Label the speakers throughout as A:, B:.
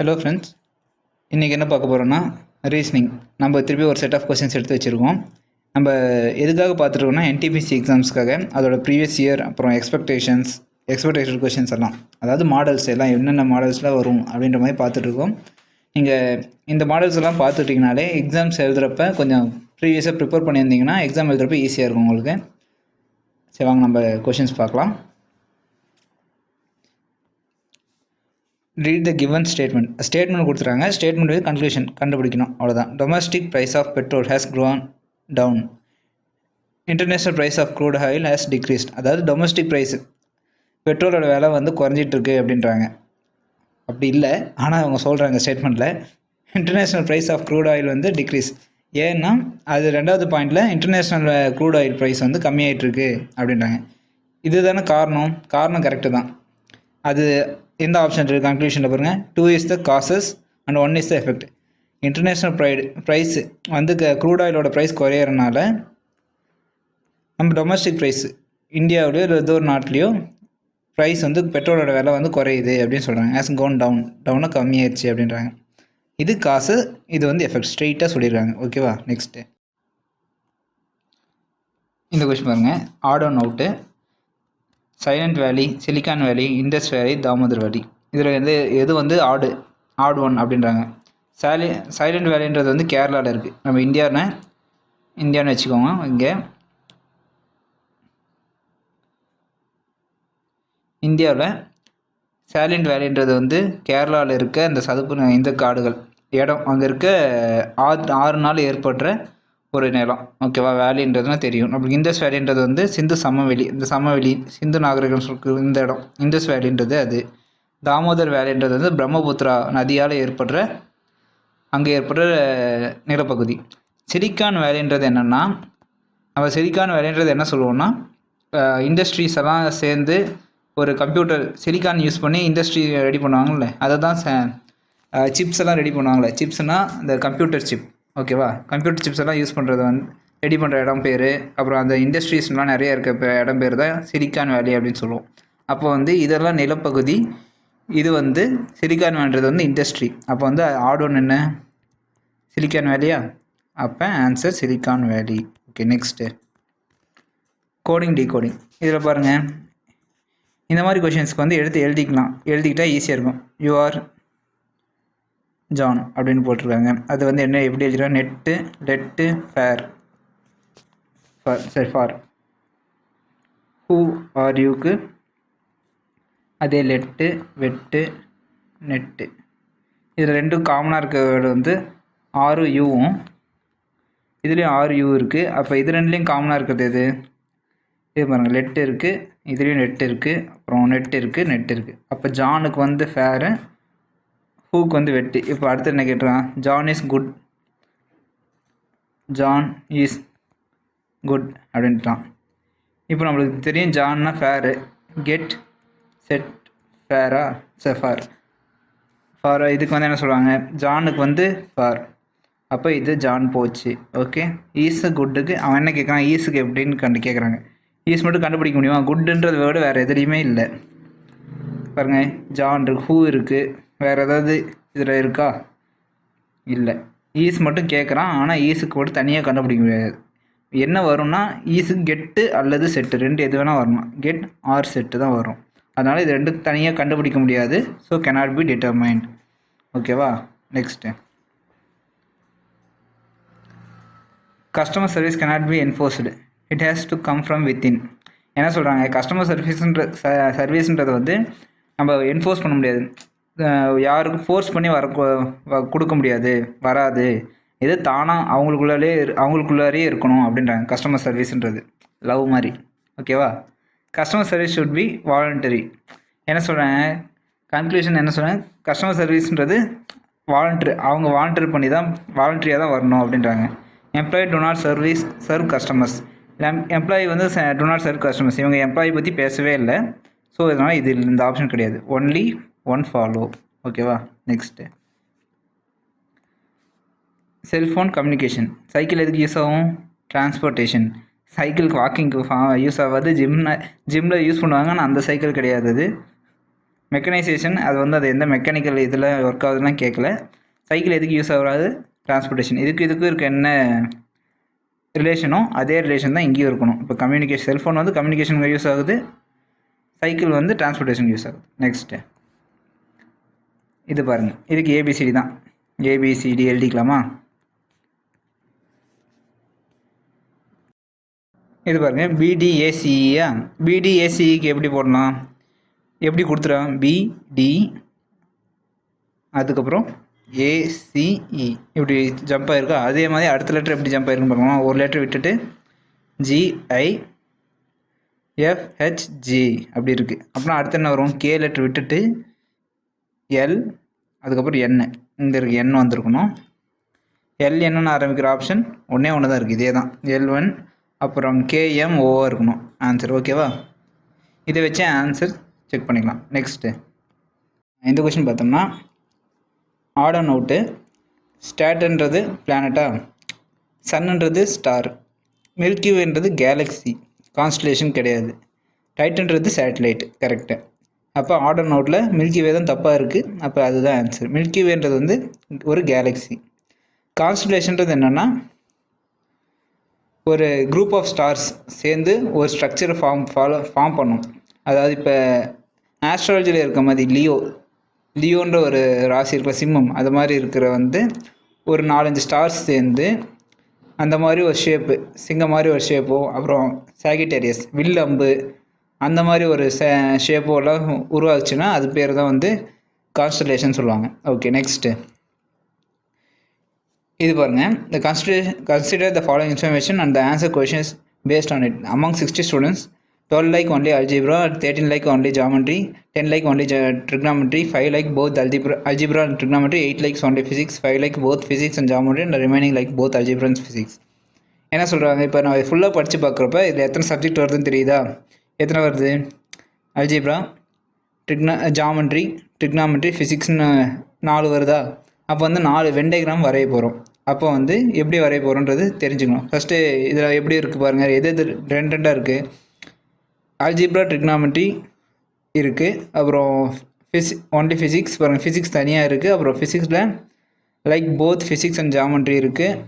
A: Hello friends, இன்றைக்கி என்ன பார்க்க போகிறோன்னா ரீசனிங். நம்ம திருப்பி ஒரு செட் ஆஃப் கொஸ்டின்ஸ் எடுத்து வச்சுருக்கோம். நம்ம எதுக்காக பார்த்துருக்கோம்னா என்டிபிசி எக்ஸாம்ஸ்க்காக அதோட ப்ரீவியஸ் இயர், அப்புறம் எக்ஸ்பெக்டேஷன் கொஸ்டின்ஸ் எல்லாம், அதாவது மாடல்ஸ் எல்லாம் என்னென்ன மாடல்ஸில் வரும் அப்படின்ற மாதிரி பார்த்துட்ருக்கோம். நீங்கள் இந்த மாடல்ஸ் எல்லாம் பார்த்துட்டிங்கனாலே எக்ஸாம்ஸ் எழுதுகிறப்ப கொஞ்சம் ப்ரீவியஸாக ப்ரிப்பேர் பண்ணியிருந்தீங்கன்னா எக்ஸாம் எழுதுகிறப்ப ஈஸியாக இருக்கும் உங்களுக்கு. சரி, வாங்க நம்ம கொஸ்டின்ஸ் பார்க்கலாம். ரீட் த கிவன் ஸ்டேட்மெண்ட் கொடுத்துருக்காங்க. ஸ்டேட்மெண்ட் வந்து கன்க்ளூஷன் கண்டுபிடிக்கணும், அவ்வளோதான். Domestic price of petrol has grown down. International price of crude oil has decreased. அதாவது டொமஸ்டிக் ப்ரைஸ் பெட்ரோலோட விலை வந்து குறைஞ்சிட்ருக்கு அப்படின்றாங்க. அப்படி இல்லை, ஆனால் அவங்க சொல்கிறாங்க ஸ்டேட்மெண்ட்டில் international price of crude oil வந்து டிக்ரீஸ். ஏன்னா அது ரெண்டாவது பாயிண்டில் இன்டர்நேஷ்னல் க்ரூட் ஆயில் ப்ரைஸ் வந்து கம்மியாகிட்டுருக்கு அப்படின்றாங்க. இது தானே காரணம் கரெக்டு தான். அது எந்த ஆப்ஷன் இருக்குது கன்க்ளூஷனில் பாருங்கள். 2 is the causes and 1 is the effect. International price வந்து க்ரூட் ஆயிலோட ப்ரைஸ் குறையிறனால நம்ம டொமஸ்டிக் ப்ரைஸ் இந்தியாவிலையோ இல்லை ஏதோ ஒரு நாட்டிலையோ ப்ரைஸ் வந்து பெட்ரோலோட விலை வந்து குறையுது அப்படின்னு சொல்கிறாங்க. ஆஸ் கோன் டவுனாக கம்மியாயிடுச்சு அப்படின்றாங்க. இது காசு, இது வந்து எஃபெக்ட், ஸ்ட்ரெயிட்டாக சொல்லிடுறாங்க. ஓகேவா? நெக்ஸ்ட்டு இந்த கொஸ்டின் பாருங்கள். Add on out, silent valley, silicon வேலி, இண்டஸ் வேலி, தாமோதர் வேலி. இதில் வந்து எது வந்து ஆட் ஒன் அப்படின்றாங்க. சைலண்ட் வேலின்றது வந்து கேரளாவில் இருக்குது. நம்ம இந்தியான்னு வச்சுக்கோங்க. இங்கே இந்தியாவில் சைலண்ட் வேலின்றது வந்து கேரளாவில் இருக்க இந்த சதுப்பு இந்த காடுகள் இடம், அங்கே இருக்க 6 நாள் ஏற்படுற ஒரு நிலம். ஓகேவா? வேலின்றதுனா தெரியும் நம்மளுக்கு. இண்டஸ் வேலின்றது வந்து சிந்து சமவெளி, இந்த சமவெளி சிந்து நாகரிகம் இந்த இடம் இண்டஸ் வேலின்றது. அது தாமோதர் வேலின்றது வந்து பிரம்மபுத்திரா நதியால் அங்கே ஏற்படுற நிலப்பகுதி. சிலிக்கான் வேலின்றது என்னென்னா, நம்ம சிலிக்கான் வேலின்றது என்ன சொல்லுவோம்னா, இண்டஸ்ட்ரீஸ் எல்லாம் சேர்ந்து ஒரு கம்ப்யூட்டர் சிலிக்கான் யூஸ் பண்ணி இண்டஸ்ட்ரி ரெடி பண்ணுவாங்கல்ல, அதை தான் சிப்ஸ் எல்லாம் ரெடி பண்ணுவாங்களே. சிப்ஸ்னால் இந்த கம்ப்யூட்டர் சிப். ஓகேவா? கம்ப்யூட்டர் சிப்ஸ் எல்லாம் யூஸ் பண்ணுறது வந்து ரெடி பண்ணுற இடம் பேர், அப்புறம் அந்த இண்டஸ்ட்ரீஸ்லாம் நிறைய இருக்க இடம் பேர் தான் சிலிக்கான் வேலி அப்படின்னு சொல்லுவோம். அப்போ வந்து இதெல்லாம் நிலப்பகுதி, இது வந்து சிலிக்கான் வேலின்றது வந்து இண்டஸ்ட்ரி. அப்போ வந்து ஆட் ஒன் என்ன? சிலிக்கான் வேலியா? அப்போ ஆன்சர் சிலிக்கான் வேலி. Okay, next coding decoding. இதில் பாருங்கள், இந்த மாதிரி கொஷின்ஸ்க்கு வந்து எழுதிக்கிட்டா ஈஸியாக இருக்கும். யூ ஆர் ஜான் அப்படின்னு போட்டிருக்காங்க. அது வந்து என்ன எப்படி எழுதிருக்காங்க? லெட்டு ஃபார் ஹூ ஆர் யூக்கு அதே லெட்டு வெட்டு நெட்டு. இதில் ரெண்டும் காமனாக இருக்க வேர்டு வந்து ஆறு யூவும், இதுலேயும் 6 யூ இருக்குது. அப்போ இது ரெண்டுலேயும் காமனாக இருக்கிறது இது பாருங்கள், லெட்டு இருக்குது, இதுலேயும் நெட்டு இருக்குது, அப்புறம் நெட் இருக்குது. அப்போ ஜானுக்கு வந்து ஃபேரு, ஹூக்கு வந்து வெட்டு. இப்போ அடுத்து என்ன கேட்டுருக்கான்? ஜான் இஸ் குட் அப்படின்ட்டான். இப்போ நம்மளுக்கு தெரியும் ஜான்னா ஃபேரு, கெட் செட் ஃபேரா ஃபார் இதுக்கு வந்து என்ன சொல்லுவாங்க? ஜானுக்கு வந்து ஃபார். அப்போ இது ஜான் போச்சு. ஓகே, ஈஸு குட்டுக்கு அவன் என்ன கேட்குறான்? ஈஸுக்கு எப்படின்னு கேட்குறாங்க. ஈஸ் மட்டும் கண்டுபிடிக்க முடியுமா? குட்டுன்றது வேர்டு வேறு எதுலேயுமே இல்லை. பாருங்கள், ஜான் இருக்குது, ஹூ இருக்குது, வேறு ஏதாவது இதில் இருக்கா? இல்லை. ஈஸ் மட்டும் கேட்குறான், ஆனால் ஈஸுக்கு மட்டும் தனியாக கண்டுபிடிக்க முடியாது. என்ன வரும்னா ஈஸுக்கு கெட்டு அல்லது செட்டு, ரெண்டு எது வேணால் வரணும். கெட் ஆர் செட்டு தான் வரும். அதனால் இது ரெண்டும் தனியாக கண்டுபிடிக்க முடியாது. So cannot be determined. ஓகேவா? Next customer service cannot be enforced. It has to come from within. என்ன சொல்கிறாங்க? கஸ்டமர் சர்வீஸ்ன்றது வந்து நம்ம என்ஃபோர்ஸ் பண்ண முடியாது, யாருக்கும் ஃபோர்ஸ் பண்ணி கொடுக்க முடியாது, வராது. இது தானாக அவங்களுக்குள்ளாரே இருக்கணும் அப்படின்றாங்க. கஸ்டமர் சர்வீஸ்ன்றது லவ் மாதிரி. ஓகேவா? Customer service should be voluntary. என்ன சொல்கிறாங்க? கன்க்ளூஷன் என்ன சொல்கிறாங்க? கஸ்டமர் சர்வீஸ்ன்றது அவங்க வாலண்டரி பண்ணி தான், வாலண்டரியாக தான் வரணும் அப்படின்றாங்க. Employee do not serve customers. Employee வந்து டு நாட் சர்வ் கஸ்டமர்ஸ். இவங்க எம்ப்ளாயி பற்றி பேசவே இல்லை. ஸோ இதனால் இது இந்த ஆப்ஷன் கிடையாது. Only one follow. ஓகேவா? Next cellphone communication. சைக்கிள் எதுக்கு யூஸ் ஆகும்? டிரான்ஸ்போர்ட்டேஷன். சைக்கிளுக்கு வாக்கிங்க்கு யூஸ் ஆகாது. ஜிம்மில் யூஸ் பண்ணுவாங்க, ஆனால் அந்த சைக்கிள் கிடையாது அது. மெக்கனைசேஷன் அது வந்து அது எந்த மெக்கானிக்கல் இதில் ஒர்க் ஆகுதுன்னா கேட்கல. சைக்கிள் எதுக்கு யூஸ் ஆகாது? டிரான்ஸ்போர்ட்டேஷன். இதுக்கு இருக்க என்ன ரிலேஷனோ அதே ரிலேஷன் தான் இங்கேயும் இருக்கணும். இப்போ கம்யூனிகேஷன், செல்ஃபோன் வந்து கம்யூனிகேஷனுக்கு யூஸ் ஆகுது, சைக்கிள் வந்து டிரான்ஸ்போர்ட்டேஷன் யூஸ் ஆகுது. நெக்ஸ்ட்டு இது பாருங்கள், இதுக்கு ஏபிசிடி தான். ஏபிசிடி எழுதிக்கலாமா? இது பாருங்கள், பிடிஏசிஇயா. பிடிஏசிஇக்கு எப்படி போடலாம், எப்படி கொடுத்துருவாங்க? பிடி அதுக்கப்புறம் ஏசிஇ இப்படி ஜம்ப் ஆகிருக்கா. அதே மாதிரி அடுத்த லெட்டர் எப்படி ஜம்ப் ஆகிருக்குன்னு பார்க்கலாம். ஒரு லெட்டர் விட்டுட்டு GIFHG அப்படி இருக்குது. அப்புறம் அடுத்து என்ன வரும்? கே லெட்டர் விட்டுட்டு எல் அதுக்கப்புறம் என். இந்த இருக்குது என் வந்திருக்கணும். எல் என்னன்னு ஆரம்பிக்கிற ஆப்ஷன் ஒன்றே ஒன்று தான் இருக்குது, இதே தான் L1. அப்புறம் KMO இருக்கணும் ஆன்சர். ஓகேவா? இதை வச்சே ஆன்சர் செக் பண்ணிக்கலாம். நெக்ஸ்ட்டு இந்த கொஷின் பார்த்தோம்னா, ஆட் அண்ட் அவுட்டு. ஸ்டார்ன்றது பிளானட்டா, சன்ன்றது ஸ்டார், மில்கிவேன்றது கேலக்ஸி, கான்ஸ்டலேஷன் கிடையாது, டைட்டன்றது சேட்டலைட். கரெக்டு. அப்போ ஆட் அண்ட் அவுட்டில் மில்கிவே தான் தப்பாக இருக்குது. அப்போ அதுதான் ஆன்சர். மில்கிவேன்றது வந்து ஒரு கேலக்ஸி. கான்ஸ்டலேஷன்றது என்னென்னா ஒரு குரூப் ஆஃப் ஸ்டார்ஸ் சேர்ந்து ஒரு ஸ்ட்ரக்சரை ஃபார்ம் பண்ணும். அதாவது இப்போ ஆஸ்ட்ராலஜியில் இருக்க மாதிரி லியோன்ற ஒரு ராசி இருக்கிற சிம்மம், அது மாதிரி இருக்கிற வந்து ஒரு 4-5 ஸ்டார்ஸ் சேர்ந்து அந்த மாதிரி ஒரு ஷேப்பு, சிங்கம் மாதிரி ஒரு ஷேப்போ, அப்புறம் சாகிட்டேரியஸ் வில் அம்பு அந்த மாதிரி ஒரு ஷேப்போலாம் உருவாச்சுன்னா அது பேர் தான் வந்து கான்ஸ்டலேஷன் சொல்லுவாங்க. ஓகே, நெக்ஸ்ட்டு இது பாருங்கள். The consider the following information and the answer questions based on it. Among 60 students, 12 like only algebra, 13 like only geometry, 10 like only trigonometry, 5 like both algebra and trigonometry, 8 likes only physics, 5 like both physics and geometry, and the remaining like both algebra and physics. என்ன சொல்கிறாங்க? இப்போ நான் ஃபுல்லாக படித்து பார்க்குறப்ப இதில் எத்தனை subject வருதுன்னு தெரியுதா? எத்தனை வருது? அல்ஜிப்ரா, ஜாமெண்ட்ரி, ட்ரிக்னாமெட்ரி, ஃபிசிக்ஸ்னு 4 வருதா? அப்போ வந்து 4 வென் டயக்ராம் வரைய போகிறோம். அப்போ வந்து எப்படி வரைய போகிறோன்றது தெரிஞ்சுக்கணும். ஃபஸ்ட்டு இதில் எப்படி இருக்குது பாருங்கள், எது ரெண்டாக இருக்குது. ஆல்ஜிப்ரா, ட்ரிக்னாமெட்ரி இருக்குது, அப்புறம் ஒன்லி ஃபிசிக்ஸ் பாருங்கள், ஃபிசிக்ஸ் தனியாக இருக்குது. அப்புறம் ஃபிசிக்ஸில் like both physics and geometry இருக்குது.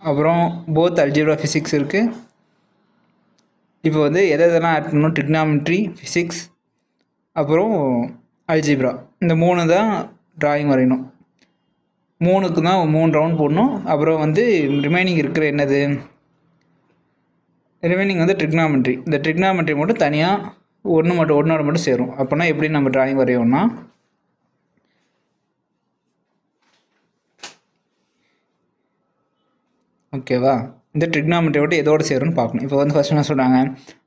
A: அப்புறம் போத் அல்ஜிப்ரா ஃபிசிக்ஸ் இருக்குது. இப்போ வந்து எதெல்லாம் ஆட் பண்ணணும்? ட்ரிக்னாமெட்ரி, ஃபிசிக்ஸ், அப்புறம் அல்ஜிப்ரா, இந்த 3 தான் ட்ராயிங் வரையணும். 3க்கு தான் 3 ரவுண்ட் போடணும். அப்புறம் வந்து ரிமைனிங் இருக்கிற என்னது? ரிமைனிங் வந்து ட்ரிக்னாமெட்ரி. இந்த ட்ரிக்னாமெட்ரி மட்டும் தனியாக ஒன்றோட மட்டும் சேரும். அப்போனா எப்படி நம்ம ட்ராயிங் வரையோம்னா, ஓகேவா, இந்த ட்ரிக்னாமெட்ரி மட்டும் எதோடு சேரும்னு பார்க்கணும். இப்போ வந்து ஃபஸ்ட் என்ன சொல்கிறாங்க?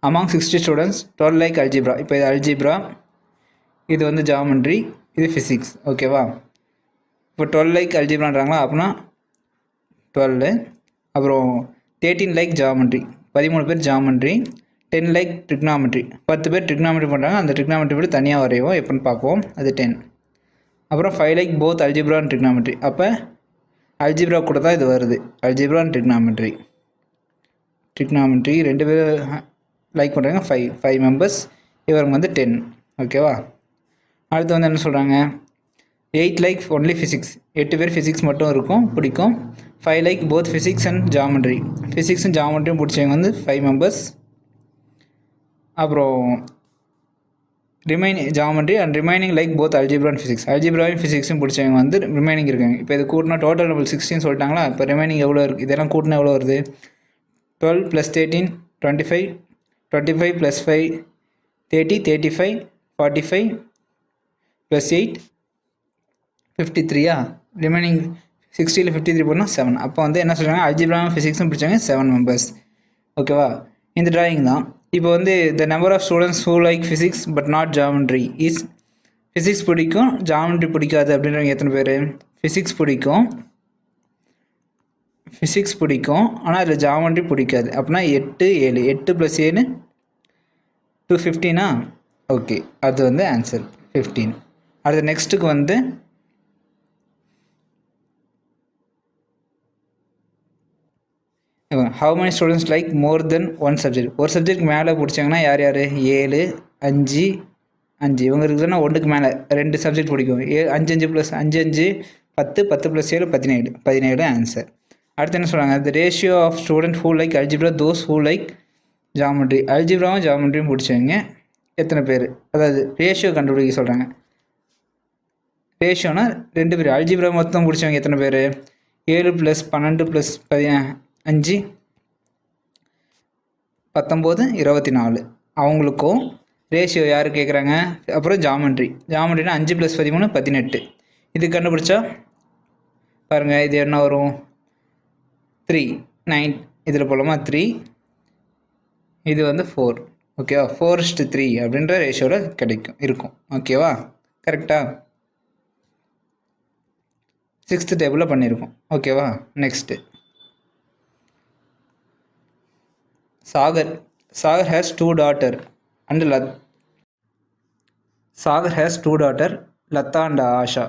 A: Among 60 students 12 like algebra. இப்போ இது அல்ஜிப்ரா, இது வந்து ஜாமெண்ட்ரி, இது ஃபிசிக்ஸ். ஓகேவா? இப்போ 12 லைக் அல்ஜிப்ரான்றாங்களா, அப்படின்னா 12. அப்புறம் 13 லைக் ஜாமெண்ட்ரி, 13 பேர் ஜாமெண்ட்ரி. 10 லைக் ட்ரிக்னாமெட்ரி, 10 பேர் ட்ரிக்னாமெட்ரி பண்ணுறாங்க. அந்த ட்ரிக்னாமெட்ரி மட்டும் தனியாக வரைவோம். எப்படின்னு பார்ப்போம். அது 10. அப்புறம் 5 like both algebra and trigonometry. அப்போ அல்ஜிப்ரா கூட தான் இது வருது, அல்ஜிப்ரா அண்ட் ட்ரிக்னாமெட்ரி. 2 பேர் லைக் பண்ணுறாங்க, 5 மெம்பர்ஸ். இவங்க வந்து 10. ஓகேவா? அடுத்து வந்து என்ன சொல்கிறாங்க? 8 லைக் ஒன்லி ஃபிசிக்ஸ், 8 பேர் ஃபிசிக்ஸ் மட்டும் இருக்கும், பிடிக்கும். 5 like both physics and geometry, ஃபிசிக்ஸும் ஜாமெண்ட்ரியும் பிடிச்சவங்க வந்து 5 மெம்பர்ஸ். அப்புறம் geometry and remaining like both algebra and physics, அல்ஜிப்ராவையும் ஃபிசிக்ஸும் பிடிச்சவங்க வந்து ரிமைனிங் இருக்காங்க. இப்போ இது கூட்டினா டோட்டல் நம்பர் 16 சொல்லிட்டாங்களா. இப்போ ரிமைனிங் எவ்வளோ இருக்குது? இதெல்லாம் கூட்டினா எவ்வளோ வருது? 12 + 13 25, 25 + 5 30, 35 45 + 8 53. ரிமைனிங் 60ல் 53 போனால் 7. அப்போ வந்து என்ன சொல்கிறாங்க? அல்ஜிப்ராவும் ஃபிசிக்ஸும் பிடிச்சாங்க 7 மெம்பர்ஸ். ஓகேவா? இந்த ட்ராயிங் தான். இப்போ வந்து the number of students who like physics but not geometry is, physics பிடிக்கும் ஜாமெண்ட்ரி பிடிக்காது அப்படின்றவங்க எத்தனை பேர்? ஃபிசிக்ஸ் பிடிக்கும் ஆனால் அதில் ஜாமெண்ட்ரி பிடிக்காது. அப்படின்னா 8 7, 8 + 7 215. ஓகே, அது வந்து ஆன்சர் 15. அடுத்த நெக்ஸ்ட்டுக்கு வந்து how many students like more then 1 subject. ஒரு சப்ஜெக்ட் மேலே பிடிச்சாங்கன்னா யார் 7, 5, 5 இவங்க இருக்குதுன்னா 1க்கு மேலே 2 சப்ஜெக்ட் பிடிக்கும் 5 5 + 5 5 10 10 + 7 17 17 ஆன்சர். அடுத்து என்ன சொல்கிறாங்க, the ratio of student who like algebra those who like geometry. அல்ஜிப்ராவும் ஜாமெட்ரியும் பிடிச்சவங்க எத்தனை பேர், அதாவது ரேஷியோ கண்டுபிடிக்க சொல்கிறாங்க. ரேஷியோனா 2 பேர். அல்ஜிப்ரா மொத்தம் பிடிச்சவங்க எத்தனை பேர், 7 + 12 + 5 19 24. அவங்களுக்கும் ரேஷியோ யார் கேட்குறாங்க. அப்புறம் ஜாமெட்ரினா 5 + 13 18. இது கண்டுபிடிச்சா பாருங்கள், இது என்ன வரும், 3 9 இதில் போலாமா 3, இது வந்து 4. ஓகேவா, 4:3 அப்படின்ற ரேஷியோவில் இருக்கும். ஓகேவா, கரெக்டாக 6th டேபிளில் பண்ணியிருக்கோம். ஓகேவா, next Sagar has 2 daughters and Sagar has 2 daughters Latha and Asha.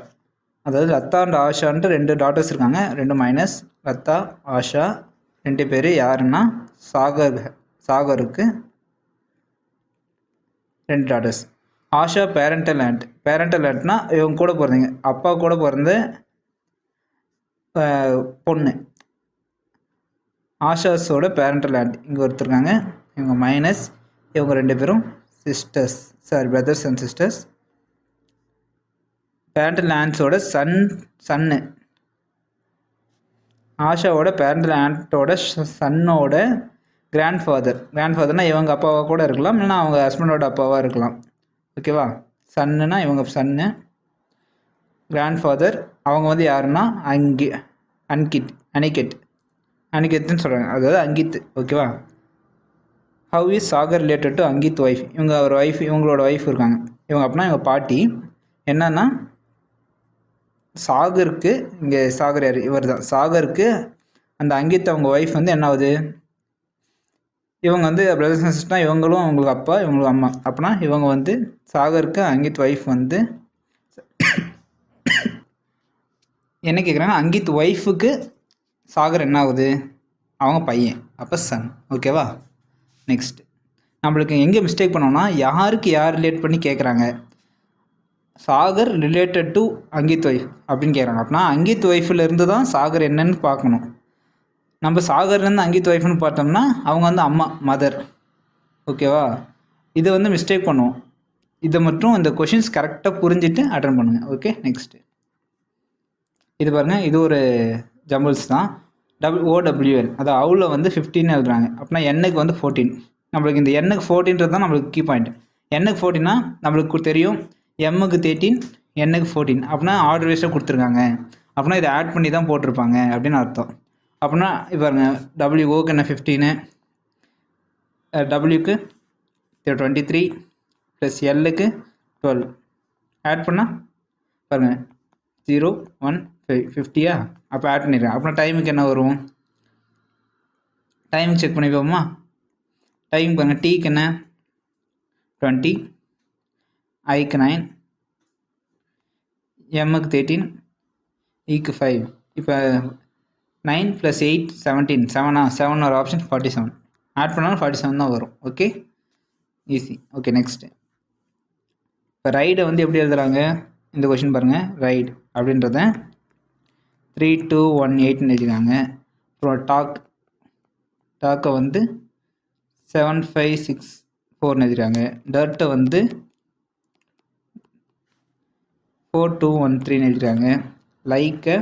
A: அதாவது லதா அண்ட் ஆஷான்ட்டு 2 daughters இருக்காங்க, 2 மைனஸ் லதா ஆஷா 2 பேர் யாருன்னா சாகருக்கு 2 daughters. ஆஷா பேரண்டல் ஆண்ட்னா இவங்க கூட பிறந்தீங்க, அப்பா கூட பிறந்த பொண்ணு. ஆஷாஸோட பேரண்டல் ஆண்ட் இங்கே ஒருத்தருக்காங்க, இவங்க மைனஸ் இவங்க 2 பேரும் பிரதர்ஸ் அண்ட் சிஸ்டர்ஸ். பேரண்டல் ஆண்ட்ஸோட சன்னு, ஆஷாவோட பேரண்டல் ஆண்ட்டோட சன்னோட கிராண்ட்ஃபாதர்னால் இவங்க அப்பாவாக கூட இருக்கலாம், இல்லைனா அவங்க ஹஸ்பண்டோட அப்பாவாக இருக்கலாம். ஓகேவா, சன்னுனா இவங்க சன்னு, கிராண்ட்ஃபாதர் அவங்க வந்து யாருன்னா அனிகெட்னு சொல்கிறாங்க, அதாவது அங்கித். ஓகேவா, how is Sagar related to Ankit wife. இவங்களோட ஒய்ஃப் இருக்காங்க, இவங்க அப்படின்னா இவங்க பாட்டி. என்னன்னா சாகருக்கு, இங்கே சாகர் யார், இவர் தான் சாகருக்கு அந்த அங்கித் அவங்க ஒய்ஃப் வந்து என்ன ஆகுது, இவங்க வந்து பிரதர்ஸ் அண்ட் சிஸ்டர்னா இவங்களும் அவங்களுக்கு அப்பா இவங்களுக்கு அம்மா. அப்படின்னா இவங்க வந்து சாகருக்கு அங்கித் ஒய்ஃப் வந்து என்ன கேட்குறாங்க, அங்கித் ஒய்ஃபுக்கு சாகர் என்ன ஆகுது, அவங்க பையன், அப்போ சன். ஓகேவா, நெக்ஸ்ட் நம்மளுக்கு எங்கே மிஸ்டேக் பண்ணோம்னா யாருக்கு யார் ரிலேட் பண்ணி கேட்குறாங்க, Sagar related to Ankit wife அப்படின்னு கேட்குறாங்க. அப்படின்னா அங்கித் ஒய்ஃப்லேருந்து தான் சாகர் என்னன்னு பார்க்கணும். நம்ம சாகர்லேருந்து அங்கித் ஒய்ஃப்னு பார்த்தோம்னா அவங்க வந்து அம்மா, மதர். ஓகேவா, இதை வந்து மிஸ்டேக் பண்ணுவோம். இதை மட்டும் இந்த கொஷின்ஸ் கரெக்டாக புரிஞ்சுட்டு அட்டன் பண்ணுங்கள். ஓகே, நெக்ஸ்ட்டு இது பாருங்கள், இது ஒரு ஜம்பிள்ஸ் தான். OWL அது அவுல வந்து 15 எழுதுறாங்க. அப்படின்னா எண்ணுக்கு வந்து 14. நம்மளுக்கு இந்த எண்ணுக்கு 14ன்றது தான் நம்மளுக்கு கீ பாயிண்ட். எண்ணுக்கு 14னா நம்மளுக்கு தெரியும், எம்முக்கு 13 எண்ணுக்கு 14. அப்படின்னா ஆர்டர் வைஸாக கொடுத்துருக்காங்க. அப்படின்னா இதை ஆட் பண்ணி தான் போட்டிருப்பாங்க அப்படின்னு அர்த்தம். அப்படின்னா பாருங்க, WOக்கு என்ன 15, Wக்கு 23 ப்ளஸ் Lக்கு 12 ஆட் பண்ணால் பாருங்கள் 0 1 50. அப்போ ஆட் பண்ணிடுறேன். அப்புறம் டைமுக்கு என்ன வரும், டைம் செக் பண்ணி போவோமா. டைம் பாருங்கள், டீக்கு என்ன 20, ஐக்கு 9, எம்முக்கு 13, ஈக்கு 5. இப்போ 9 + 8 17. 7 ஒரு ஆப்ஷன் 47. ஆட் பண்ணாலும் 47 தான் வரும். Okay, easy. ஓகே, நெக்ஸ்ட்டு இப்போ ரைடை வந்து எப்படி எழுதுறாங்க, இந்த கொஷின் பாருங்கள். ரைட் அப்படின்றத 3218 எழுதிருக்காங்க. அப்புறம் டாக்கை வந்து 7564 எழுதிருக்காங்க. டர்ட்டை வந்து 4213 எழுதிருக்காங்க. லைக்கை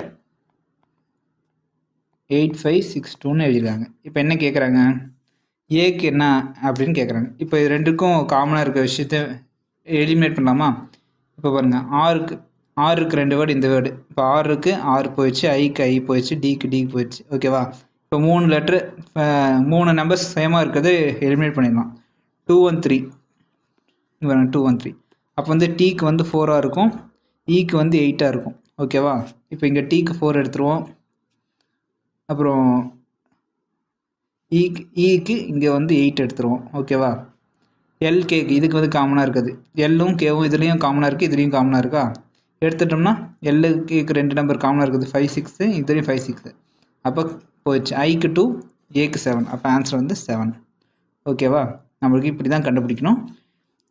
A: 8562 எழுதிருக்காங்க. இப்போ என்ன கேட்குறாங்க, ஏக்கு என்ன அப்படின்னு கேட்குறாங்க. இப்போ இது ரெண்டுக்கும் காமனாக இருக்க விஷயத்த எலிமினேட் பண்ணலாமா. இப்போ பாருங்கள், ஆறுக்கு 2 வேர்டு இந்த வேர்டு. இப்போ ஆறுக்கு 6 போயிடுச்சு, ஐக்கு ஐ போயிடுச்சு, டிக்கு போயிடுச்சு. ஓகேவா, இப்போ 3 லெட்ரு 3 நம்பர்ஸ் சேமாக இருக்கிறது எலிமினேட் பண்ணிடலாம். 213 213. அப்போ வந்து டீக்கு வந்து 4ஆக இருக்கும், ஈக்கு வந்து 8ஆக இருக்கும். ஓகேவா, இப்போ இங்கே டீக்கு 4 எடுத்துருவோம். அப்புறம் ஈக்கு இங்கே வந்து 8 எடுத்துருவோம். ஓகேவா, கேக்கு இதுக்கு வந்து காமனாக இருக்குது. எல்லும் கேவும் இதுலேயும் காமனாக இருக்குது, இதுலேயும் காமனாக இருக்கா. எடுத்துட்டோம்னா கேக்கு 2 நம்பர் காமனாக இருக்குது, 5 6, இதுலேயும் 5 6. அப்போ போயிடுச்சு. ஐக்கு 2, ஏக்கு 7. அப்போ ஆன்சர் வந்து 7. ஓகேவா, நம்மளுக்கு இப்படி தான் கண்டுபிடிக்கணும்.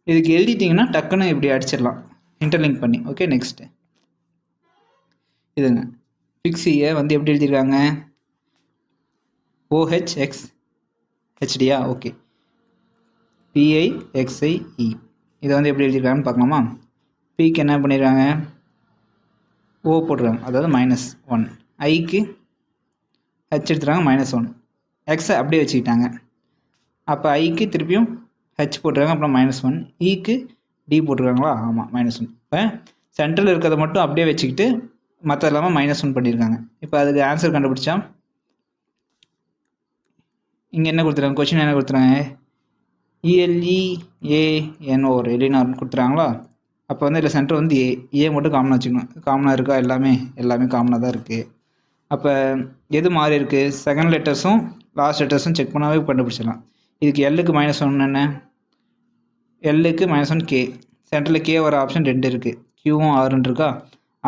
A: இதுக்கு எழுதிட்டிங்கன்னா டக்குன்னு இப்படி அடிச்சிடலாம் இன்டர்லிங்க் பண்ணி. ஓகே, நெக்ஸ்ட்டு இதுங்க ஃபிக்ஸியை வந்து எப்படி எழுதியிருக்காங்க, OHX ஹெச்டியா. ஓகே, PIXIE இதை வந்து எப்படி எழுதியிருக்காங்கன்னு பார்க்கலாமா. பிக்கு என்ன பண்ணியிருக்காங்க, O போட்டுருக்காங்க, அதாவது -1. ஐக்கு ஹெச் எடுத்துருக்காங்க -1. எக்ஸை அப்படியே வச்சுக்கிட்டாங்க. அப்போ ஐக்கு திருப்பியும் ஹெச் போட்டுருக்காங்க, அப்புறம் -1. ஈக்கு டி போட்டிருக்காங்களா, ஆமாம் -1. இப்போ சென்ட்ரல் இருக்கிறத மட்டும் அப்படியே வச்சுக்கிட்டு மற்ற இல்லாமல் -1 பண்ணியிருக்காங்க. இப்போ அதுக்கு ஆன்சர் கண்டுபிடிச்சா இங்கே என்ன கொடுத்துருக்காங்க, கொஷின் என்ன கொடுத்துருக்காங்க, ELEANO எலினார்னு கொடுத்துறாங்களா. அப்போ வந்து இதில் சென்டர் வந்து ஏ மட்டும் காமனாக வச்சுக்கணும். காமனாக இருக்கா, எல்லாமே காமனாக தான் இருக்குது. அப்போ எது மாறி இருக்குது, செகண்ட் லெட்டர்ஸும் லாஸ்ட் லெட்டர்ஸும் செக் பண்ணாவே கண்டுபிடிச்சிடலாம். இதுக்கு எல்லுக்கு -1 என்ன, எல்லுக்கு -1 கே. சென்டரில் கே வர ஆப்ஷன் 2 இருக்குது, கியூவும் ஆறுன்னு இருக்கா.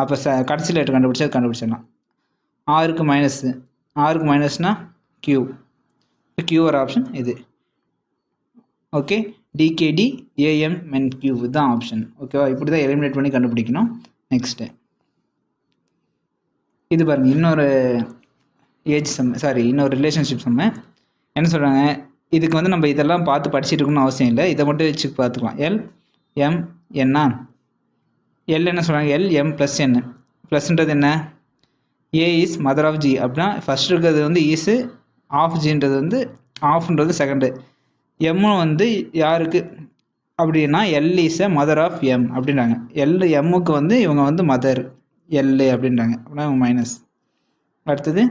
A: அப்போ கடைசி லெட்டர் கண்டுபிடிச்சிடலாம். ஆறுக்கு மைனஸ்னா கியூ, கியூ வர ஆப்ஷன் இது. ஓகே, DKD AMNQ இதுதான் ஆப்ஷன். ஓகேவா, இப்படி தான் எலிமினேட் பண்ணி கண்டுபிடிக்கணும். நெக்ஸ்ட்டு இது பாருங்கள், இன்னொரு இன்னொரு ரிலேஷன்ஷிப் சம்மு. என்ன சொல்கிறாங்க, இதுக்கு வந்து நம்ம இதெல்லாம் பார்த்து படிச்சுட்டு இருக்கணும்னு அவசியம் இல்லை, இதை மட்டும் வச்சு பார்த்துக்கலாம். LMNA, எல் என்ன சொல்கிறாங்க, LM + N. ப்ளஸ்ன்றது என்ன, A is mother of G. அப்படின்னா ஃபஸ்ட் இருக்கிறது வந்து ஈஸு, ஆஃப் ஜின்றது வந்து ஆஃப்ன்றது செகண்டு. எம்மும் வந்து யாருக்கு அப்படின்னா L is a mother of M அப்படின்றாங்க. எம்முக்கு வந்து இவங்க வந்து மதர் எல் அப்படின்றாங்க. அப்படின்னா இவங்க மைனஸ். அடுத்தது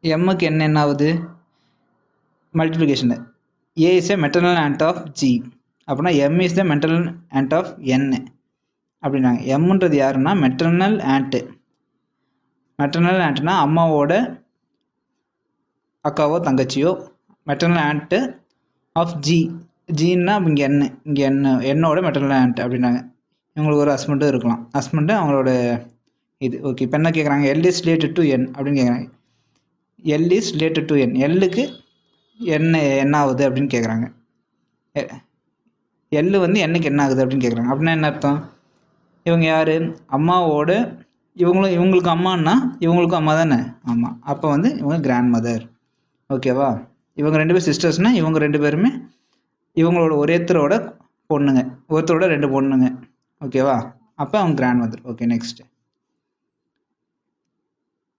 A: எம்முக்கு என்ன ஆகுது, multiplication. A is a maternal aunt of G. அப்படின்னா M is the maternal aunt of N அப்படின்றாங்க. எம்ன்றது யாருன்னா மெட்டர்னல் ஆண்ட்டு. மெட்டர்னல் ஆண்ட்னா அம்மாவோட அக்காவோ தங்கச்சியோ. மெட்டர்னல் ஆண்ட்டு ஆஃப் ஜின்னா இங்கே என்னோட மெட்டர்னல் ஆண்ட் அப்படின்னாங்க. இவங்களுக்கு ஒரு ஹஸ்பண்டும் இருக்கலாம், ஹஸ்பண்டு அவங்களோட இது. ஓகே, இப்போ என்ன கேட்குறாங்க, எல் இஸ் ரிலேட்டட் டு என் அப்படின்னு கேட்குறாங்க. எல் இஸ் ரிலேட்டட் டு என், எல்லுக்கு என்ன ஆகுது அப்படின்னு கேட்குறாங்க. எல் வந்து என்னுக்கு என்ன ஆகுது அப்படின்னு கேட்குறாங்க. அப்படின்னா என்ன அர்த்தம், இவங்க யார், அம்மாவோட இவங்களுக்கு அம்மானா இவங்களுக்கும் அம்மா தானே. ஆமாம், அப்போ வந்து இவங்க கிராண்ட் மதர். ஓகேவா, இவங்க 2 பேர் சிஸ்டர்ஸ்னால் இவங்க 2 பேருமே இவங்களோட ஒருத்தரோட 2 பொண்ணுங்க. ஓகேவா, அப்போ அவங்க கிராண்ட் மதர். ஓகே, நெக்ஸ்ட்டு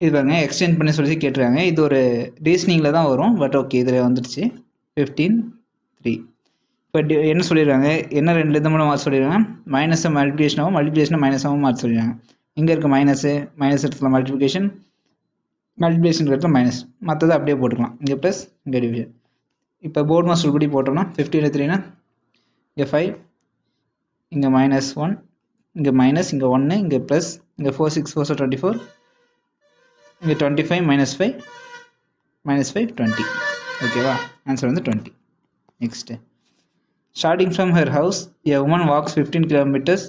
A: இது பாருங்க, எக்ஸ்சேஞ்ச் பண்ணி சொல்லி கேட்டுருக்காங்க. இது ஒரு ரீசனிங்கில் தான் வரும், பட் ஓகே இதில் வந்துடுச்சு. 15(3). இப்போ என்ன சொல்லியிருக்காங்க, என்ன 2 விதமான மார்க் சொல்லியிருக்காங்க, மைனஸை மல்டிப்ளிகேஷனாகவும் மல்டிப்ளிகேஷனை மைனஸாகவும் மார்க் சொல்லியிருக்காங்க. இங்கே இருக்க மைனஸ் இடத்துல மல்டிப்ளிகேஷன் இடத்துல மைனஸ், மற்றதை அப்படியே போட்டுக்கலாம். இங்கே ப்ளஸ், இங்கே டிவிஷன். இப்போ போர்ட் மாஸ்டர் படி போட்டோம்னா 15(3)னா இங்கே 5, இங்கே -1, இங்கே மைனஸ், இங்கே 1, இங்கே ப்ளஸ், இங்கே 4 6 4 24, இங்கே 25 -5 20. ஓகேவா, ஆன்சர் வந்து 20. Next, starting from her house a woman walks 15 kilometers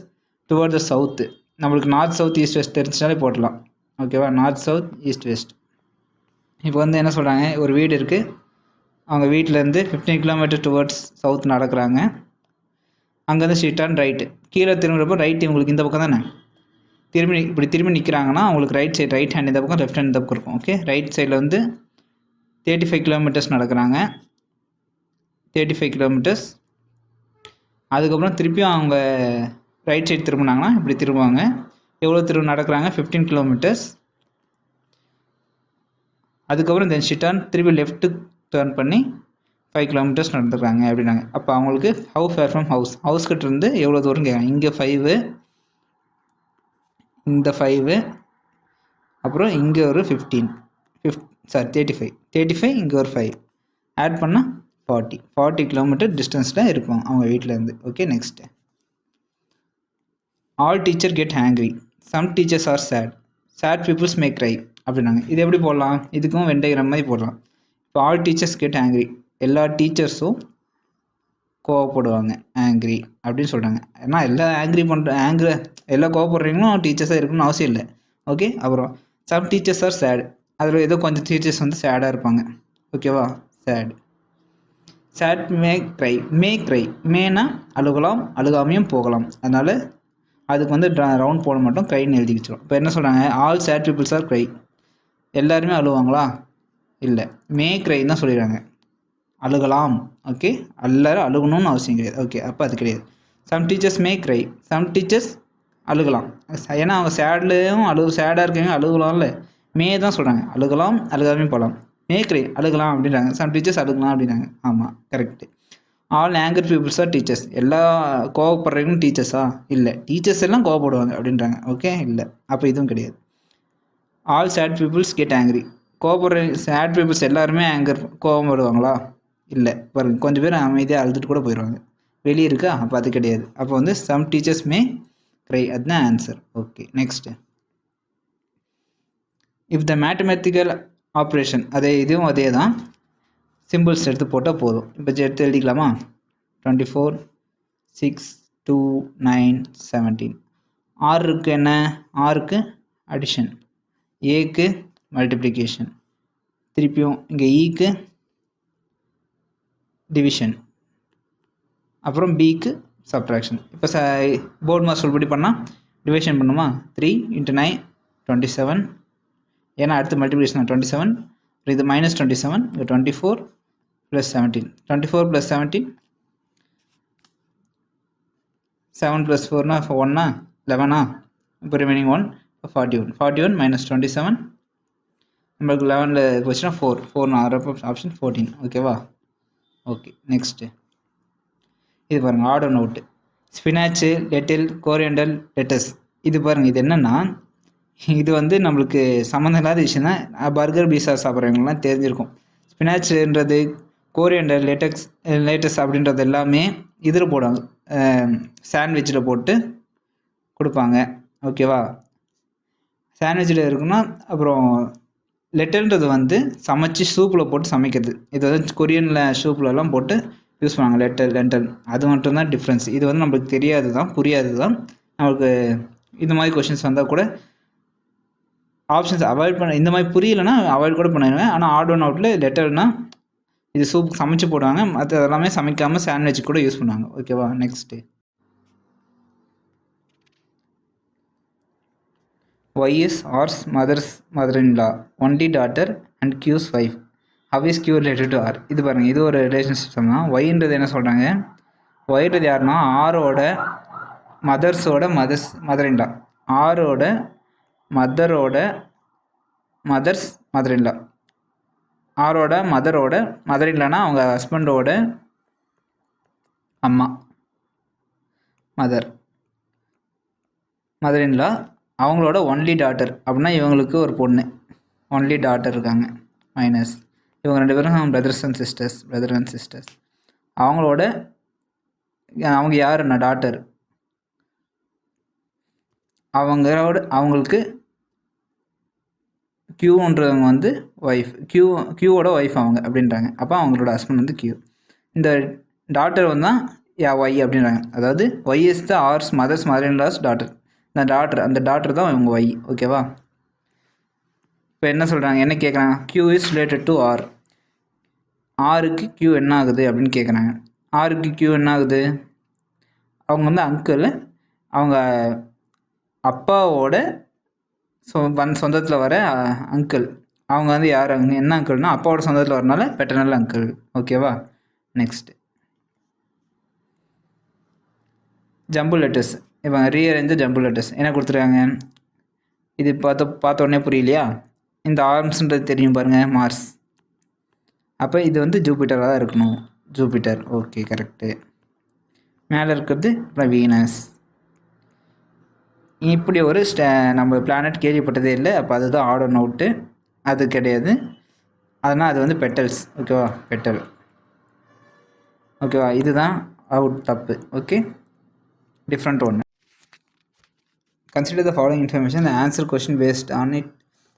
A: toward the south. நம்மளுக்கு நார்த் சவுத் ஈஸ்ட் வெஸ்ட் தெரிஞ்சினாலே போட்டலாம். ஓகேவா, நார்த் சவுத் ஈஸ்ட் வெஸ்ட். இப்போ வந்து என்ன சொல்கிறாங்க, ஒரு வீடு இருக்குது, அவங்க வீட்டிலேருந்து 15 kilometers டுவர்ட்ஸ் சவுத் நடக்கிறாங்க. அங்கேருந்து ஸ்ட்ரிட்டான் ரைட்டு, கீழே திரும்புகிறப்போ ரைட் இவங்களுக்கு இந்த பக்கம் தானே. திரும்பி நிற்கிறாங்கன்னா அவங்களுக்கு ரைட் ஹேண்ட் இந்த பக்கம், லெஃப்ட் ஹேண்ட் இந்த பக்கம் இருக்கும். ஓகே, ரைட் சைடில் வந்து 35 kilometers நடக்கிறாங்க, 35 kilometers. அதுக்கப்புறம் திருப்பியும் அவங்க ரைட் சைடு திரும்பினாங்கன்னா இப்படி திரும்புவாங்க. எவ்வளோ நடக்கிறாங்க, 15 kilometers. அதுக்கப்புறம் தென் ஷிட்டான் திருப்பி லெஃப்ட்டு டேர்ன் பண்ணி 5 kilometers நடந்துக்கிறாங்க அப்படின்னாங்க. அப்போ அவங்களுக்கு ஹவு ஃபேர் ஃப்ரம் ஹவுஸ் கிட்ட இருந்து எவ்வளோ தூரம் கேட்குறாங்க. இங்கே 5, இந்த 5, அப்புறம் இங்கே ஒரு 35, இங்கே ஒரு 5 ஆட் பண்ணால் 40 kilometer டிஸ்டன்ஸில் இருக்கும் அவங்க வீட்டிலேருந்து. Okay, next, all teacher get hungry, some teachers are sad peoples may cry அப்படின்னாங்க. இது எப்படி போடலாம், இதுக்கும் வெண்டைகிற மாதிரி போடலாம். இப்போ ஆல் டீச்சர்ஸ் கெட் ஹேங்க்ரி, எல்லா டீச்சர்ஸும் கோவப்படுவாங்க, ஆங்க்ரி அப்படின்னு சொல்கிறாங்க. ஏன்னா எல்லாம் கோவப்படுறீங்களும் டீச்சர்ஸாக இருக்கணும்னு அவசியம் இல்லை. ஓகே, அப்புறம் சம் டீச்சர்ஸ் ஆர் சேட், அதில் ஏதோ கொஞ்சம் டீச்சர்ஸ் வந்து சேடாக இருப்பாங்க. ஓகேவா, சேட். சேட் மே க்ரை, மே க்ரை, மேனா அழுகலாம், அழுகாமையும் போகலாம். அதனால் அதுக்கு வந்து ரவுண்ட் போட மாட்டோம், க்ரைன்னு எழுதி வச்சிடும். இப்போ என்ன சொல்கிறாங்க, all sad peoples are cry. எல்லாருமே அழுவாங்களா? இல்லை, மே க்ரைன்னு தான் சொல்லிடுறாங்க. அழுகலாம். ஓகே, எல்லோரும் அழுகணும்னு அவசியம் கிடையாது. ஓகே, அப்போ அது கிடையாது. சம் டீச்சர்ஸ் மே க்ரை, சம் டீச்சர்ஸ் அழுகலாம். ஏன்னா அவங்க சேட்லேயும் சேடாக இருக்கவங்க அழுகலாம்ல, மே தான் சொல்கிறாங்க. அழுகலாம், அழுகாமே போகலாம். மே க்ரை அழுகலாம் அப்படின்றாங்க. சம் டீச்சர்ஸ் அழுகலாம் அப்படின்றாங்க. ஆமாம், correct. All anger peoples are teachers. எல்லா கோவப்படுறவங்களும் டீச்சர்ஸா? இல்லை, டீச்சர்ஸ் எல்லாம் கோவப்படுவாங்க அப்படின்றாங்க. ஓகே, இல்லை, அப்போ இதுவும் கிடையாது. All sad peoples get angry. கோவப்படுற சேட் பீப்புள்ஸ் எல்லாருமே கோவப்படுவாங்களா? இல்லை, பாருங்க, கொஞ்சம் பேர் அமைதியாக அழுதுட்டு கூட போயிடுவாங்க. வெளியே இருக்கா? அப்போ அது கிடையாது. அப்போ வந்து சம் டீச்சர்ஸ் மே க்ரை, அதுதான் answer. Okay, next. If the mathematical operation, இதுவும் அதே தான், சிம்பிள்ஸ் எடுத்து போட்டால் போதும். இப்போ எடுத்து எழுதிக்கலாமா? 24, 6, 2, 9, 17. ஆறுக்கு என்ன? ஆறுக்கு அடிஷன், ஏக்கு மல்டிப்ளிகேஷன், திருப்பியும் இங்கே ஈக்கு டிவிஷன், அப்புறம் பிக்கு சப்ட்ராக்ஷன். இப்போ போர்ட் மாஸ் சொல்படி பண்ணால் டிவிஷன் பண்ணுமா? 3 × 9 27. ஏன்னா அடுத்து மல்டிப்ளிகேஷன் 27. இது -27, இது 24 + 17. 24 + 17, 7 + 4 1, 11. இப்போ ரிமைனிங் 1, 41. 41 - 27 நம்மளுக்கு 11 போச்சுன்னா 4 ஆகிறப்ப ஆப்ஷன் 14. ஓகேவா? Okay, next. இது பாருங்கள், order note. Spinach, lentil, coriander, lettuce. இது பாருங்கள், இது என்னென்னா, இது வந்து நம்மளுக்கு சம்மந்தம் இல்லாத விஷயம் தான். பர்கர் பீஸா சாப்பிட்றவங்கலாம் தெரிஞ்சிருக்கும். ஸ்பினாச்சுன்றது, கோரியண்டல், லேட்டஸ் அப்படின்றது எல்லாமே இதில் போடுவாங்க, சாண்ட்விச்சில் போட்டு கொடுப்பாங்க. ஓகேவா? சாண்ட்விச்சில் இருக்குன்னா, அப்புறம் லெட்டல்ன்றது வந்து சமைச்சு சூப்பில் போட்டு சமைக்கிறது. இது வந்து கொரியனில் சூப்லலாம் போட்டு யூஸ் பண்ணுவாங்க, லென்டல். அது மட்டும்தான் டிஃப்ரென்ஸ். இது வந்து நம்மளுக்கு தெரியாது தான், புரியாது தான். நம்மளுக்கு இந்த மாதிரி கொஷின்ஸ் வந்தால் கூட ஆப்ஷன்ஸ் அவாய்ட் பண்ண, இந்த மாதிரி புரியலைன்னா அவாய்ட் கூட பண்ணிடுவேன். ஆனால் ஆட் ஒன் அவுட்டில் லெட்டர்னால் இது சூப் சமைச்சு போடுவாங்க, மற்ற எல்லாமே சமைக்காமல் சாண்ட்விச் கூட யூஸ் பண்ணுவாங்க. ஓகேவா? Next. Y is R's mother-in-law, only daughter and Q's wife. How is Q related to R? இது பாருங்கள், இது ஒரு ரிலேஷன்ஷிப் தான். ஒய்ன்றது என்ன சொல்கிறாங்க, ஒய்ன்றது யாருன்னா ஆரோட மதர்-இன்-லா, ஆரோட மதர்ஸ் மதர்-இன்-லா. ஆரோட மதர்-இன்-லானா அவங்க ஹஸ்பண்டோட அம்மா, மதர்-இன்-லா. அவங்களோட ஒன்லி டாட்டர் அப்படின்னா இவங்களுக்கு ஒரு பொண்ணு, ஒன்லி டாட்டர் இருக்காங்க. மைனஸ் இவங்க 2 பேரும் பிரதர் அண்ட் சிஸ்டர்ஸ். அவங்க யாருன்னா டாட்டர், அவங்களுக்கு கியூன்றவங்க வந்து ஒய்ஃப், கியூவோட ஒய்ஃப் அவங்க அப்படின்றாங்க. அப்போ அவங்களோட ஹஸ்பண்ட் வந்து கியூ. இந்த டாட்டர் வந்து தான் ஒய் அப்படின்றாங்க. அதாவது Y is the R's mother in law's daughter. அந்த டாட்டர் தான் இவங்க ஒய். ஓகேவா? இப்போ என்ன சொல்கிறாங்க, என்ன கேட்குறாங்க, Q is related to R. ஆருக்கு கியூ என்ன ஆகுது அப்படின்னு கேட்குறாங்க. ஆருக்கு கியூ என்ன ஆகுது, அவங்க வந்து அங்கிள், அவங்க அப்பாவோட சொந்தத்தில் வர அங்கிள். அவங்க வந்து யார், என்ன அங்கிள்னா அப்பாவோட சொந்தத்தில் வரனால பெட்டர்னல் அங்கிள். ஓகேவா? நெக்ஸ்ட்டு. Jumble letters. இப்போ ரீஅரேஞ்ச் ஜம்பிள் லெட்டர்ஸ் என்ன கொடுத்துருக்காங்க, இது பார்த்த உடனே புரியலையா? இந்த ஆர்ம்ஸ்ன்றது தெரியும் பாருங்கள், மார்ஸ். அப்போ இது வந்து ஜூபிட்டராக தான் இருக்கணும், ஜூபிட்டர். Okay, correct. மேலே இருக்கிறது அப்புறம் வீனஸ். இப்படி ஒரு நம்ம பிளானட் கேள்விப்பட்டதே இல்லை. அப்போ அதுதான் ஆர்டர் நோட்டு, அது கிடையாது. அதனால் அது வந்து பெட்டல்ஸ். ஓகேவா? பெட்டல். ஓகேவா? இதுதான் அவுட், தப்பு. ஓகே, டிஃப்ரெண்ட் ஒன்று. Consider the following information, the answer question based on it.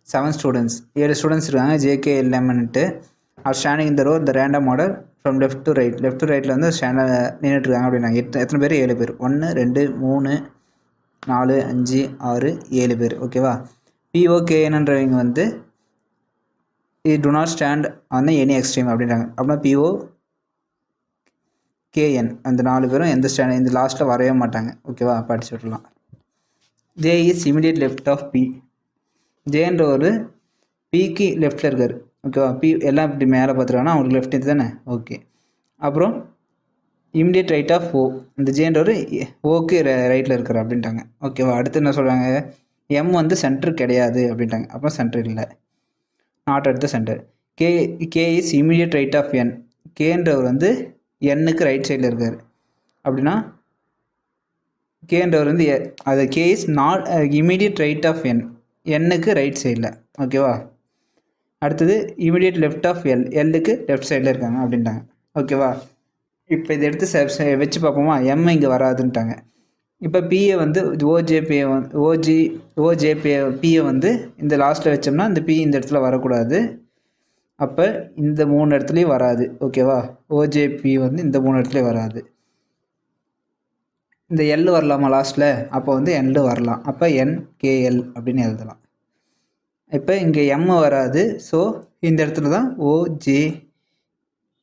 A: 7 students, 7 students இருக்காங்க. ஜேகே எல்லமென்ட்டு ஆர் ஸ்டாண்டிங் இந்த row the random order from left to ரைட்டில் வந்து நின்றுட்டுருக்காங்க அப்படின்னாங்க. எத்தனை பேர்? 7 பேர். 1 2 3 4 5 6 7 பேர். ஓகேவா? பிஓகேன்றவங்க வந்து இது to not stand on any extreme அப்படின்றாங்க. அப்படின்னா பிஓ கேஎன் அந்த 4 பேரும் எந்த ஸ்டாண்ட் இந்த லாஸ்ட்டில் வரவே மாட்டாங்க. ஓகேவா, படிச்சு விடலாம். J is immediate left of P. ஜேன்ற ஒரு பிக்கு லெஃப்டில் இருக்கார். ஓகேவா, பி எல்லாம் இப்படி மேலே பார்த்துருக்காங்கன்னா அவங்களுக்கு லெஃப்ட் இது தானே. ஓகே, அப்புறம் இமிடியேட் ரைட் ஆஃப் ஓ. இந்த ஜேன்ற ஒரு ஓக்கு ரைட்டில் இருக்கார் அப்படின்ட்டாங்க. ஓகேவா, அடுத்து என்ன சொல்கிறாங்க, எம் வந்து சென்டர் கிடையாது அப்படின்ட்டாங்க. அப்புறம் சென்டர் இல்லை, not at the centre. K is immediate right of N. கேன்றவர் வந்து எண்ணுக்கு ரைட் சைடில் இருக்கார். அப்படின்னா கேன்றவர் வந்து அது K is not immediate right of N, எண்ணுக்கு ரைட் சைடில். ஓகேவா, அடுத்தது இமிடியேட் லெஃப்ட் ஆஃப் எல், எல்லுக்கு லெஃப்ட் சைடில் இருக்காங்க அப்படின்ட்டாங்க. ஓகேவா, இப்போ இதை எடுத்து வச்சு பார்ப்போமா. எம் இங்கே வராதுன்ட்டாங்க. இப்போ பிஏ வந்து ஓஜேபிஏ பிஏ வந்து இந்த லாஸ்ட்டில் வச்சோம்னா இந்த பி இந்த இடத்துல வரக்கூடாது. அப்போ இந்த 3 இடத்துலையும் வராது. ஓகேவா, ஓஜேபி வந்து இந்த 3 இடத்துலையும் வராது. இந்த எல் வரலாமா லாஸ்ட்டில், அப்போ வந்து எல் வரலாம். அப்போ என்கேஎல் அப்படின்னு எழுதலாம். இப்போ இங்கே எம் வராது. ஸோ இந்த இடத்துல தான்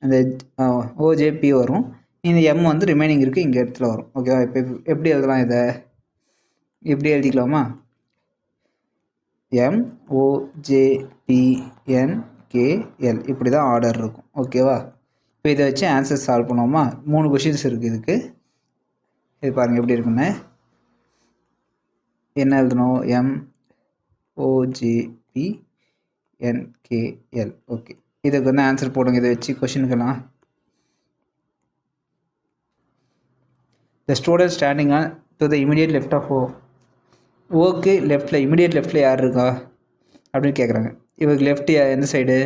A: அந்த ஓஜேபி வரும். இந்த எம் வந்து ரிமைனிங் இருக்குது இங்கே இடத்துல வரும். ஓகேவா, இப்போ எப்படி எழுதலாம், இதை இப்படி எழுதிக்கலாமா, MOJPNKL இப்படி தான் ஆர்டர் இருக்கும். ஓகேவா, இப்போ இதை வச்சு ஆன்சர் சால்வ் பண்ணுவோமா. 3 கொஷின்ஸ் இருக்குது இதுக்கு. இது பாருங்கள் எப்படி இருக்குன்னு. என்ன எழுதணும், MOJPNKL. ஓகே, இதுக்கு வந்து ஆன்சர் போடுங்க இதை வச்சு கொஷினுக்கெல்லாம். The student standing on to the immediate left of O. ஓக்கு லெஃப்டில் இமிடியேட் லெஃப்டில் யார் இருக்கா அப்படின்னு கேட்குறாங்க. இவருக்கு லெஃப்ட் எந்த சைடு,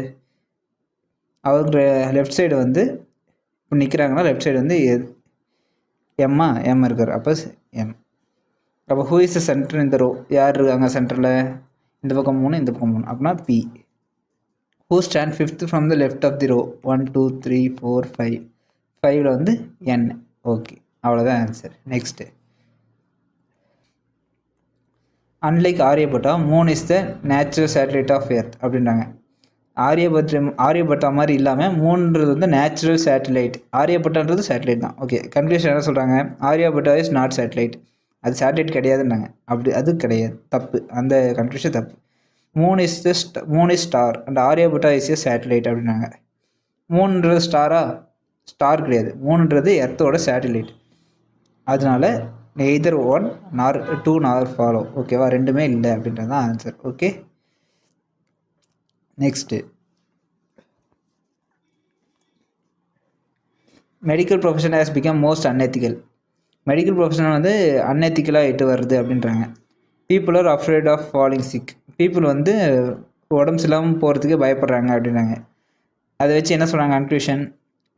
A: அவருக்கு லெஃப்ட் சைடு வந்து இப்போ நிற்கிறாங்கன்னா லெஃப்ட் சைடு வந்து எம் இருக்கார். அப்போ எம். அப்போ ஹூ இஸ் த சென்டர் இந்த ரோ, யார் இருக்காங்க சென்டரில், இந்த பக்கம் 3 இந்த பக்கம் 3, அப்படின்னா B. Who stand 5th from the left of the row, 1 2 3 4 5. 5ல் வந்து என். ஓகே, அவ்வளோதான் answer. Next, unlike Aryabhata, moon is the natural satellite of earth அப்படின்றாங்க. ஆரியபட்டா மாதிரி இல்லாமல் மூன்றது வந்து நேச்சுரல் சேட்டலைட். ஆரியபட்டான்றது சேட்டலைட் தான். ஓகே, கன்க்ளூஷன் என்ன சொல்கிறாங்க, ஆரியபட்டா இஸ் நாட் சேட்டலைட், அது சேட்டலைட் கிடையாதுன்னாங்க. அப்படி அது கிடையாது, தப்பு, அந்த கன்க்ளூஷன் தப்பு. Moon is star and Aryabhata is a satellite அப்படின்னாங்க. மூன்றது ஸ்டார் கிடையாது, மூணுன்றது எர்த்தோட சேட்டலைட். அதனால நெய்தர் 1 nor 2 nor follow. ஓகேவா, ரெண்டுமே இல்லை அப்படின்றது தான் answer. Okay, next, medical profession has become most unethical. Medical profession வந்து அன்எத்திக்கலாக இட்டு வருது அப்படின்றாங்க. People are afraid of falling sick. People வந்து உடம்பு சரியில்லாமல் போகிறதுக்கு பயப்படுறாங்க அப்படின்றாங்க. அதை வச்சு என்ன சொல்கிறாங்க conclusion,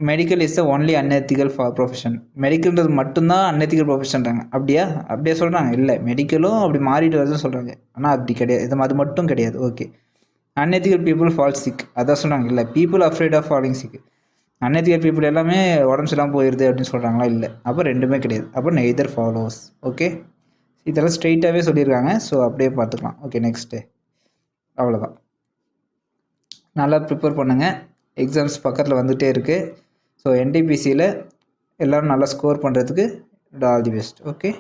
A: medical is the only unethical profession. மெடிக்கல்ன்றது மட்டும்தான் அன்எத்திக்கல் ப்ரொஃபஷன்றாங்க. அப்படியே சொல்கிறாங்க. இல்லை, மெடிக்கலும் அப்படி மாறிட்டு வருதுன்னு சொல்கிறாங்க. ஆனால் அப்படி கிடையாது, அது மட்டும் கிடையாது. Okay, unethical people fall sick அதான் சொல்கிறாங்க. இல்லை, people afraid of falling sick. Unethical people எல்லாமே உடம்பு சரியில்லாமல் போயிடுது அப்படின்னு சொல்கிறாங்களா, இல்லை. அப்போ ரெண்டுமே கிடையாது. அப்போ நெய்தர் ஃபாலோஸ். ஓகே, இதெல்லாம் ஸ்ட்ரெயிட்டாகவே சொல்லியிருக்காங்க. ஸோ அப்படியே பார்த்துக்கலாம். ஓகே, நெக்ஸ்ட்டு, அவ்வளோதான். நல்லா ப்ரிப்பேர் பண்ணுங்கள், எக்ஸாம்ஸ் பக்கத்தில் வந்துகிட்டே இருக்குது. ஸோ என்டிபிசியில் எல்லோரும் நல்லா ஸ்கோர் பண்ணுறதுக்கு ஆல் தி பெஸ்ட். ஓகே.